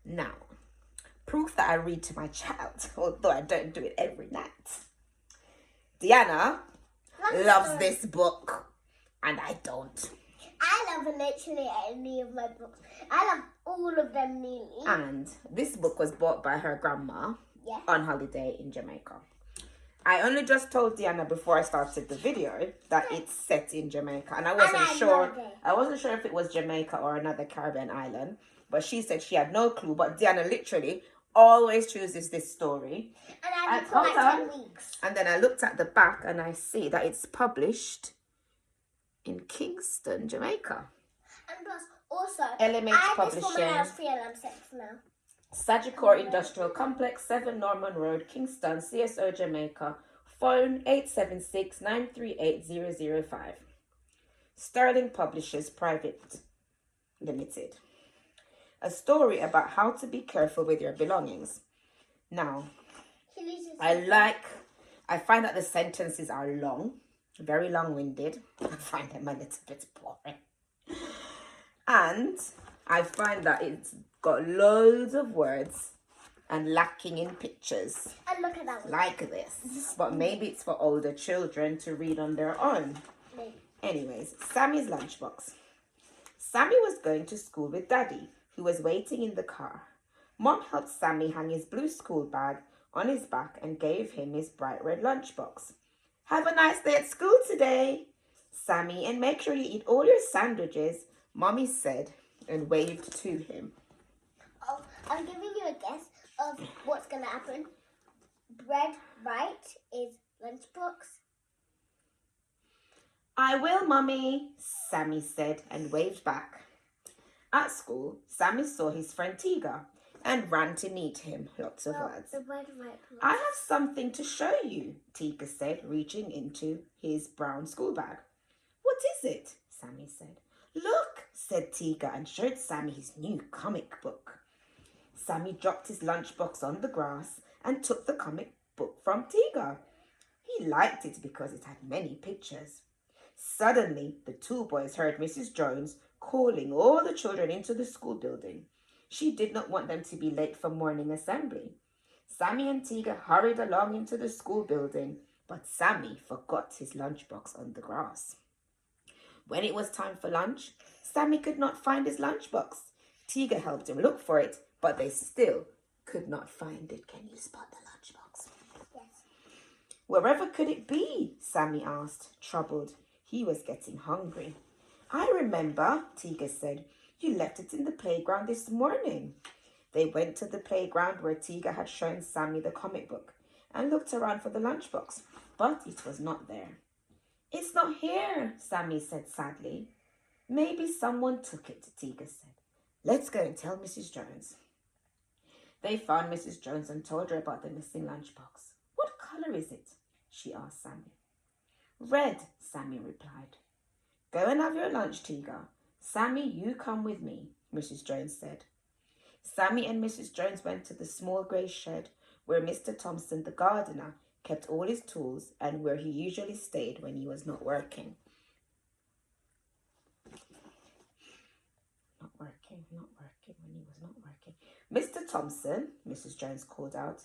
Now, proof that I read to my child, although I don't do it every night. Deanna loves this book, and I don't. I love literally any of my books. I love all of them nearly. And this book was bought by her grandma on holiday in Jamaica. I only just told Deanna before I started the video that it's set in Jamaica, and I wasn't sure. I wasn't sure if it was Jamaica or another Caribbean island, but she said she had no clue. But Deanna literally always chooses this story. And I looked for like 10 weeks. And then I looked at the back and I see that it's published in Kingston, Jamaica. And plus, also, LMH Publishing. I just was 3 and I'm 6 now. Sagicor Industrial Complex, 7 Norman Road, Kingston, CSO, Jamaica. Phone 876-938-005. Sterling Publishers Private Limited. A story about how to be careful with your belongings. Now, I find that the sentences are long, very long-winded. I find them a little bit boring. And I find that it's got loads of words and lacking in pictures. And look at that one. Like this. But maybe it's for older children to read on their own. Maybe. Anyways, Sammy's lunchbox. Sammy was going to school with Daddy, who was waiting in the car. Mom helped Sammy hang his blue school bag on his back and gave him his bright red lunchbox. Have a nice day at school today, Sammy, and make sure you eat all your sandwiches, Mommy said and waved to him. Oh, I'm giving you a guess of what's going to happen. Bread right is lunchbox. I will, Mommy, Sammy said and waved back. At school, Sammy saw his friend Tiga and ran to meet him. Lots of words. The bread right. I have something to show you, Tiga said, reaching into his brown school bag. What is it? Sammy said. Look, said Tiga and showed Sammy his new comic book. Sammy dropped his lunchbox on the grass and took the comic book from Tiga. He liked it because it had many pictures. Suddenly, the two boys heard Mrs. Jones calling all the children into the school building. She did not want them to be late for morning assembly. Sammy and Tiga hurried along into the school building, but Sammy forgot his lunchbox on the grass. When it was time for lunch, Sammy could not find his lunchbox. Tiga helped him look for it, but they still could not find it. Can you spot the lunchbox? Yes. Wherever could it be? Sammy asked, troubled. He was getting hungry. I remember, Tiga said. You left it in the playground this morning. They went to the playground where Tiga had shown Sammy the comic book and looked around for the lunchbox, but it was not there. It's not here, Sammy said sadly. Maybe someone took it, Tiga said. Let's go and tell Mrs. Jones. They found Mrs. Jones and told her about the missing lunchbox. What color is it? She asked Sammy. Red, Sammy replied. Go and have your lunch, Tiga. Sammy, you come with me, Mrs. Jones said. Sammy and Mrs. Jones went to the small grey shed where Mr. Thompson, the gardener, kept all his tools and where he usually stayed when he was not working. When he was not working. Mr. Thompson, Mrs. Jones called out.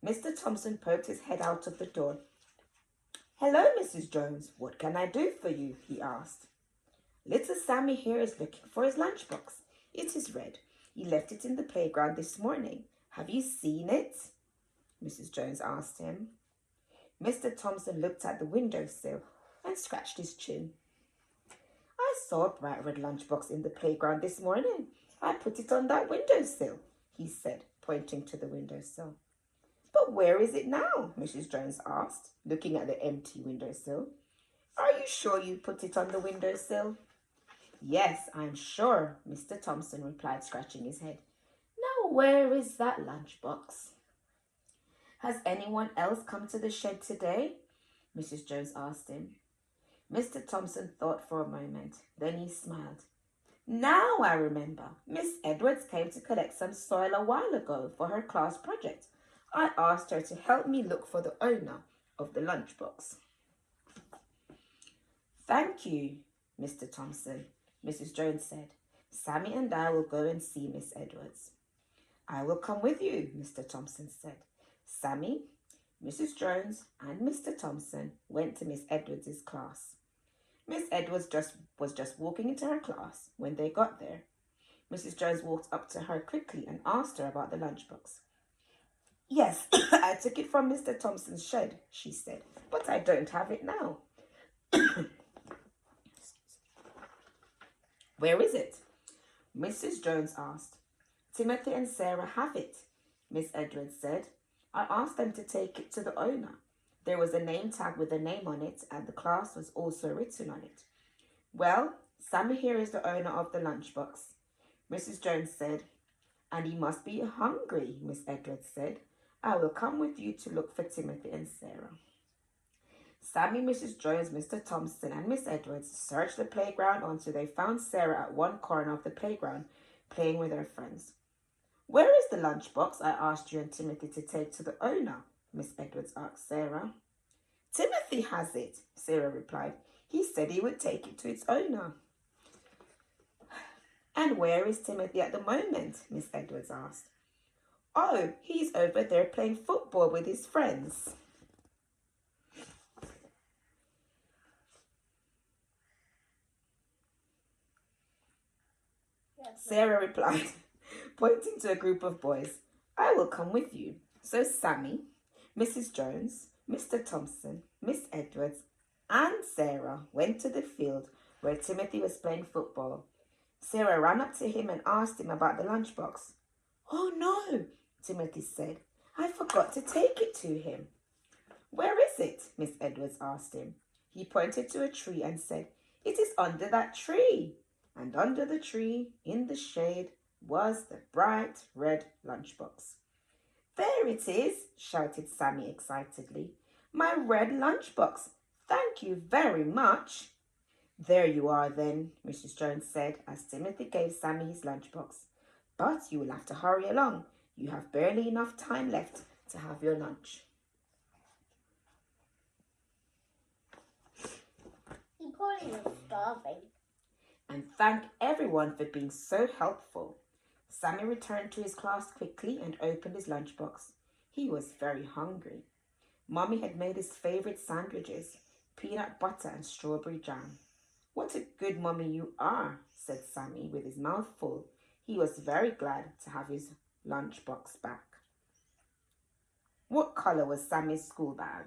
Mr. Thompson poked his head out of the door. Hello, Mrs. Jones. What can I do for you? He asked. Little Sammy here is looking for his lunchbox. It is red. He left it in the playground this morning. Have you seen it? Mrs. Jones asked him. Mr. Thompson looked at the windowsill and scratched his chin. I saw a bright red lunchbox in the playground this morning. I put it on that windowsill, he said, pointing to the windowsill. But where is it now? Mrs. Jones asked, looking at the empty windowsill. Are you sure you put it on the windowsill? Yes, I'm sure, Mr. Thompson replied, scratching his head. Now where is that lunchbox? Has anyone else come to the shed today? Mrs. Jones asked him. Mr. Thompson thought for a moment. Then he smiled. Now I remember. Miss Edwards came to collect some soil a while ago for her class project. I asked her to help me look for the owner of the lunchbox. Thank you, Mr. Thompson, Mrs. Jones said. Sammy and I will go and see Miss Edwards. I will come with you, Mr. Thompson said. Sammy, Mrs. Jones, and Mr. Thompson went to Miss Edwards' class. Miss Edwards was just walking into her class when they got there. Mrs. Jones walked up to her quickly and asked her about the lunchbox. Yes, I took it from Mr. Thompson's shed, she said, but I don't have it now. Where is it? Mrs. Jones asked. Timothy and Sarah have it, Miss Edwards said. I asked them to take it to the owner. There was a name tag with a name on it, and the class was also written on it. Well, Sammy here is the owner of the lunchbox, Mrs. Jones said. And he must be hungry, Miss Edwards said. I will come with you to look for Timothy and Sarah. Sammy, Mrs. Jones, Mr. Thompson, and Miss Edwards searched the playground until they found Sarah at one corner of the playground, playing with her friends. Where is the lunchbox I asked you and Timothy to take to the owner? Miss Edwards asked Sarah. Timothy has it, Sarah replied. He said he would take it to its owner. And where is Timothy at the moment? Miss Edwards asked. Oh, he's over there playing football with his friends. Sarah replied, pointing to a group of boys. I will come with you. So Sammy, Mrs. Jones, Mr. Thompson, Miss Edwards, and Sarah went to the field where Timothy was playing football. Sarah ran up to him and asked him about the lunchbox. Oh no, Timothy said. I forgot to take it to him. Where is it? Miss Edwards asked him. He pointed to a tree and said, It is under that tree. And under the tree, in the shade, was the bright red lunchbox. There it is, shouted Sammy excitedly. My red lunchbox. Thank you very much. There you are then, Mrs. Jones said as Timothy gave Sammy his lunchbox. But you will have to hurry along. You have barely enough time left to have your lunch. He probably was starving. And thank everyone for being so helpful. Sammy returned to his class quickly and opened his lunchbox. He was very hungry. Mommy had made his favorite sandwiches, peanut butter and strawberry jam. What a good mummy you are, said Sammy with his mouth full. He was very glad to have his lunchbox back. What colour was Sammy's school bag?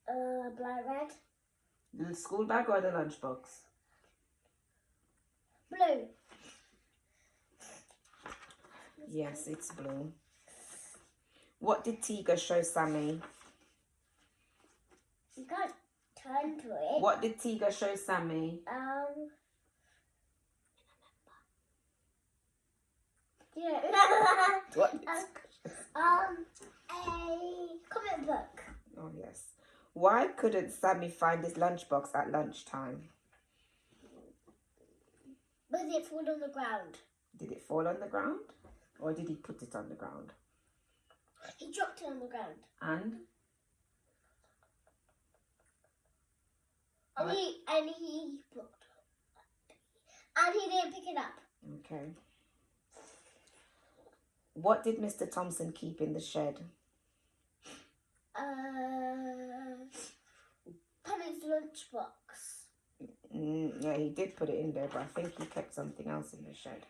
Blood red. The school bag or the lunchbox? Blue. Yes, it's blue. What did Tiga show Sammy? You can't turn to it. What did Tiga show Sammy? Yeah. What? A comic book. Oh, yes. Why couldn't Sammy find his lunchbox at lunchtime? But it fall on the ground. Did it fall on the ground? Or did he put it on the ground? He dropped it on the ground. And? And he blocked it. And he didn't pick it up. Okay. What did Mr. Thompson keep in the shed? Penny's lunchbox. Yeah, he did put it in there, but I think he kept something else in the shed.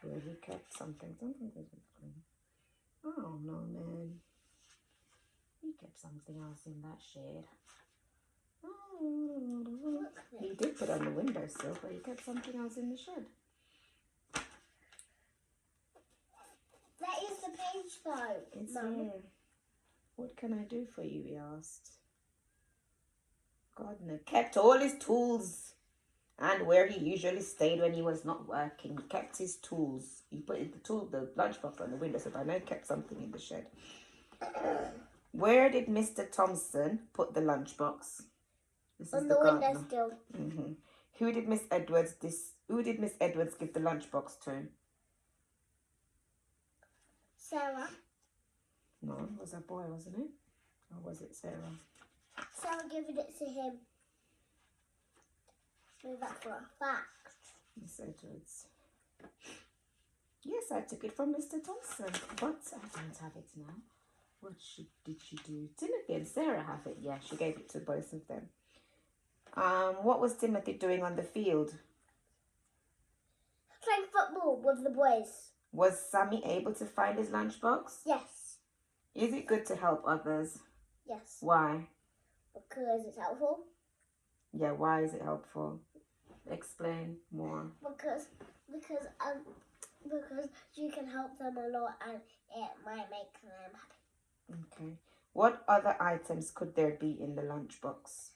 Where he kept something. Oh, no, man. He kept something else in that shed. Oh, he did put it on the windowsill, but he kept something else in the shed. That is the page though. It's Mum. here. What can I do for you, he asked. Gardner kept all his tools and where he usually stayed when he was not working. He kept his tools. He put the lunchbox on the windowsill, but I know he kept something in the shed. Where did Mr. Thompson put the lunchbox? This On is the gardener. windowsill. Mm-hmm. Who did Miss Edwards give the lunchbox to? Sarah. No, it was a boy, wasn't it? Or was it Sarah? Sarah giving it to him. So that's for a fact. Miss Edwards. Yes, I took it from Mr. Thompson, but I don't have it now. What did she do? Timothy and Sarah have it. Yeah, she gave it to both of them. What was Timothy doing on the field? Playing football with the boys. Was Sammy able to find his lunchbox? Yes. Is it good to help others? Yes. Why? Because it's helpful. Yeah, why is it helpful? Explain more. Because you can help them a lot and it might make them happy. Okay. What other items could there be in the lunchbox?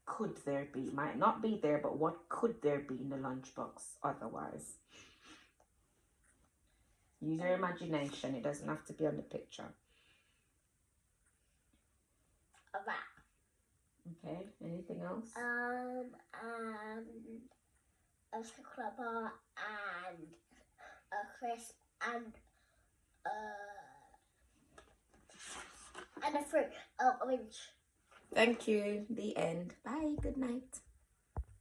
Could there be? Might not be there, but what could there be in the lunchbox otherwise? Use your imagination. It doesn't have to be on the picture. A rat. Okay. Anything else? And a chocolate bar and a crisp and a fruit, orange. Thank you. The end. Bye. Good night.